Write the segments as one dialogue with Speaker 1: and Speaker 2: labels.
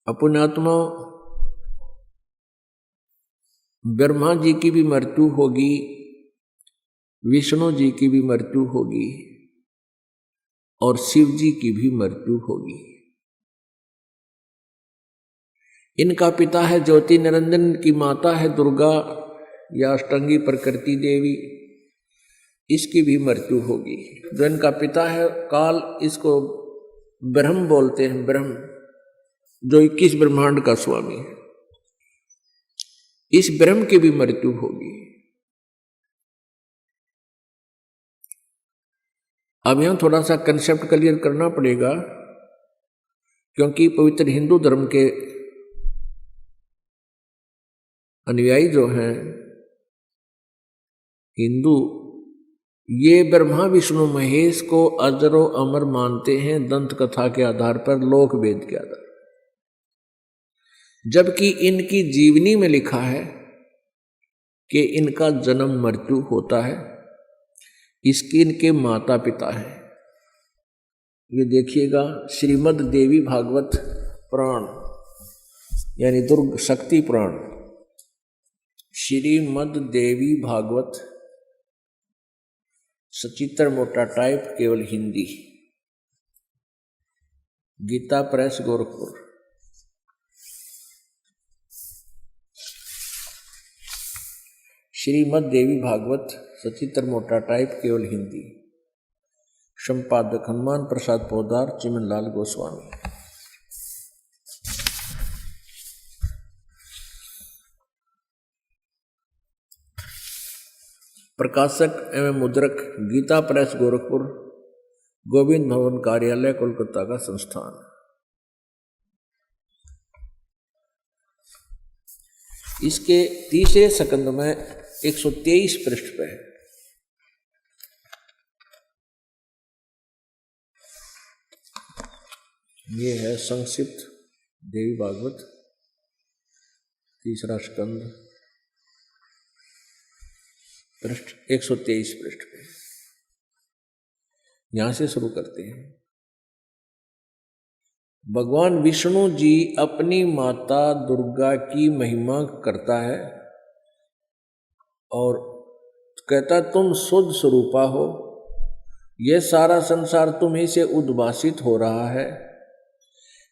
Speaker 1: पुण्यात्मा, ब्रह्मा जी की भी मृत्यु होगी, विष्णु जी की भी मृत्यु होगी और शिव जी की भी मृत्यु होगी। इनका पिता है ज्योति निरंजन, की माता है दुर्गा या अष्टांगी प्रकृति देवी, इसकी भी मृत्यु होगी। जो इनका पिता है काल, इसको ब्रह्म बोलते हैं, ब्रह्म जो 21 ब्रह्मांड का स्वामी है, इस ब्रह्म की भी मृत्यु होगी। अब यहां थोड़ा सा कंसेप्ट क्लियर करना पड़ेगा, क्योंकि पवित्र हिंदू धर्म के अनुयायी जो हैं हिंदू, ये ब्रह्मा विष्णु महेश को अजरो अमर मानते हैं दंत कथा के आधार पर, लोक वेद के आधार, जबकि इनकी जीवनी में लिखा है कि इनका जन्म मृत्यु होता है, इसके इनके माता पिता है। ये देखिएगा श्रीमद् देवी भागवत पुराण यानी दुर्ग शक्ति पुराण, श्रीमद् देवी भागवत सचित्र मोटा टाइप केवल हिंदी, गीता प्रेस गोरखपुर। श्रीमद् देवी भागवत सचित्र मोटा टाइप केवल हिंदी, संपादक हनुमान प्रसाद पोदार, चिमनलाल गोस्वामी। प्रकाशक एवं मुद्रक गीता प्रेस गोरखपुर, गोविंद भवन कार्यालय कोलकाता का संस्थान। इसके तीसरे स्कंद में 123 पृष्ठ पे है। ये है संक्षिप्त देवी भागवत तीसरा स्कंद, पृष्ठ 123 पृष्ठ पे। यहां से शुरू करते हैं। भगवान विष्णु जी अपनी माता दुर्गा की महिमा करता है और कहता तुम शुद्ध स्वरूपा हो, यह सारा संसार तुम्ही से उद्भासित हो रहा है,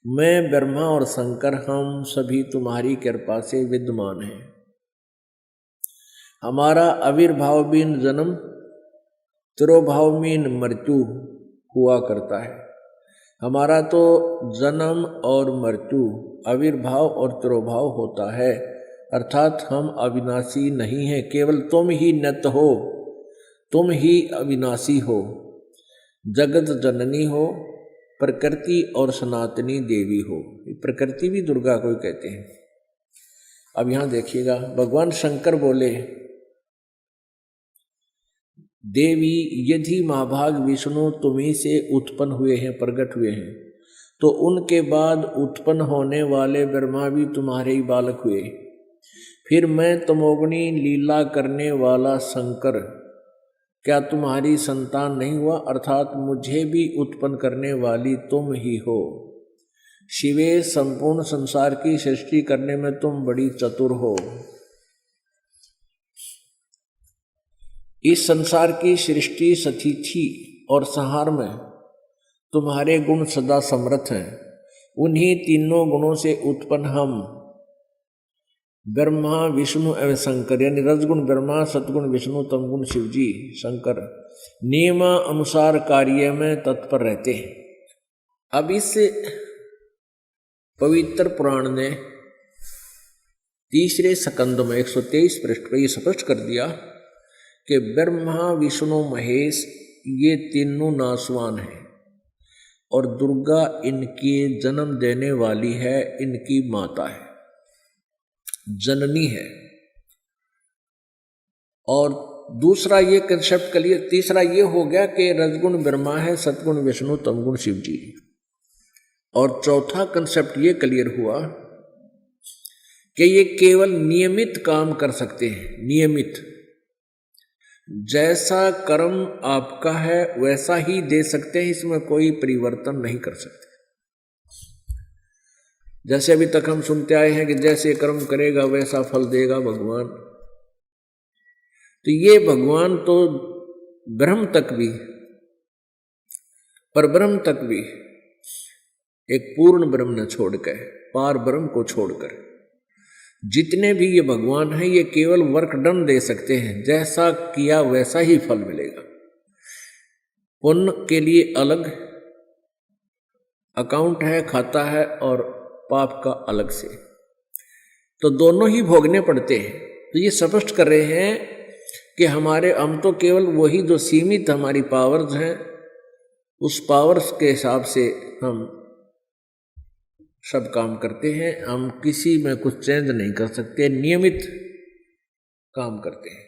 Speaker 1: मैं ब्रह्मा और शंकर हम सभी तुम्हारी कृपा से विद्यमान हैं। हमारा आविर्भाव बिन जन्म, तिरोभाव बिन मृत्यु हुआ करता है। हमारा तो जन्म और मृत्यु, आविर्भाव और तिरोभाव होता है, अर्थात हम अविनाशी नहीं हैं, केवल तुम ही नित्य हो, तुम ही अविनाशी हो, जगत जननी हो, प्रकृति और सनातनी देवी हो। प्रकृति भी दुर्गा को कहते हैं। अब यहां देखिएगा, भगवान शंकर बोले देवी यदि महाभाग विष्णु तुम्ही से उत्पन्न हुए हैं, प्रकट हुए हैं, तो उनके बाद उत्पन्न होने वाले ब्रह्मा भी तुम्हारे ही बालक हुए। फिर मैं तमोगुणी लीला करने वाला शंकर क्या तुम्हारी संतान नहीं हुआ, अर्थात मुझे भी उत्पन्न करने वाली तुम ही हो। शिवे संपूर्ण संसार की सृष्टि करने में तुम बड़ी चतुर हो। इस संसार की सृष्टि स्थिति और संहार में तुम्हारे गुण सदा समर्थ हैं। उन्हीं तीनों गुणों से उत्पन्न हम ब्रह्मा विष्णु एवं शंकर, यानी रजगुण ब्रह्मा, सतगुण विष्णु, तमगुण शिवजी शंकर, नियम अनुसार कार्य में तत्पर रहते हैं। अब इस पवित्र पुराण ने तीसरे स्कंद में 123 पृष्ठ पर यह स्पष्ट कर दिया कि ब्रह्मा विष्णु महेश ये तीनों नासवान हैं और दुर्गा इनके जन्म देने वाली है, इनकी माता है, जननी है। और दूसरा ये कंसेप्ट क्लियर, तीसरा ये हो गया कि रजगुण ब्रह्मा है, सतगुण विष्णु, तमगुण शिवजी। और चौथा कंसेप्ट ये क्लियर हुआ कि ये केवल नियमित काम कर सकते हैं, नियमित, जैसा कर्म आपका है वैसा ही दे सकते हैं, इसमें कोई परिवर्तन नहीं कर सकते। जैसे अभी तक हम सुनते आए हैं कि जैसे कर्म करेगा वैसा फल देगा भगवान। तो ये भगवान तो ब्रह्म तक भी, पर ब्रह्म तक भी एक पूर्ण ब्रह्म न छोड़कर, पार ब्रह्म को छोड़कर जितने भी ये भगवान हैं ये केवल वर्क डन दे सकते हैं, जैसा किया वैसा ही फल मिलेगा। पुण्य के लिए अलग अकाउंट है, खाता है, और पाप का अलग से, तो दोनों ही भोगने पड़ते हैं। तो ये स्पष्ट कर रहे हैं कि हम तो केवल वही जो सीमित हमारी पावर्स हैं उस पावर्स के हिसाब से हम सब काम करते हैं, हम किसी में कुछ चेंज नहीं कर सकते, नियमित काम करते हैं।